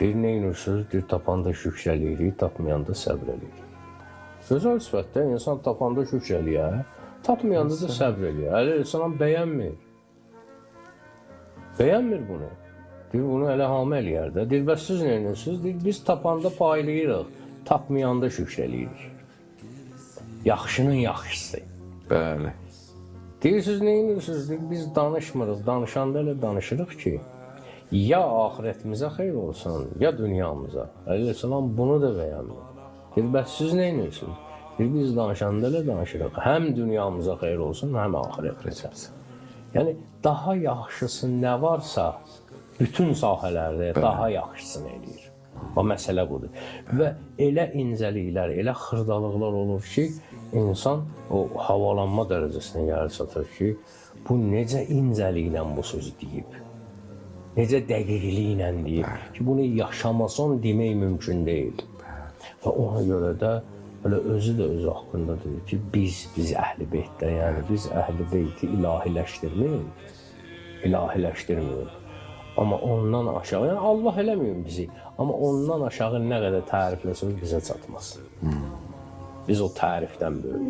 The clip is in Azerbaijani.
Bir neyinirsiniz, bir tapanda şükr eləyirik, tapmayanda səbr eləyirik. Gözəl sifətdə insan tapanda şükr eləyər, tapmayanda da səbr eləyər. Əli insan bəyənmir. Bəyənmir bunu. Deyir, bunu elə hamı eləyər də. Deyir, bəs siz neyinirsiniz? Deyir, biz tapanda paylayırıq, tapmayanda şükr eləyirik. Yaxşının yaxşısı. Bəli. Deyirsiniz, neyinirsiniz? Deyir, biz danışmırıq, danışanda elə danışırıq ki, ya ahirətimizə xeyr olsun, ya dünyamıza. Əleyhisselam bunu da bəyənmir. Deyir, bəs siz neyinirsiniz? Deyir, biz danışanda elə danışırıq. Həm dünyamıza xeyr olsun, həm ahirətimizə. Yəni, daha yaxşısı nə varsa, bütün sahələrdə daha yaxşısını eləyir. O məsələ budur. Və elə incəliklər, elə xırdalıqlar olur ki, insan o havalanma dərəcəsinə gəlir çatır ki, bu necə incəliklə bu sözü deyib, necə dəqiqliklə deyib ki, bunu yaşamasan demək mümkün deyil. Və ona görə də elə özü də öz haqqında deyir ki, biz Əhl-i Beytdə, yəni biz Əhl-i Beyti ilahiləşdirmirik. Amma ondan aşağı, yəni Allah eləməyim bizi, amma ondan aşağı nə qədər tərifləsək bizə çatmaz. Biz o tərifdən böyük.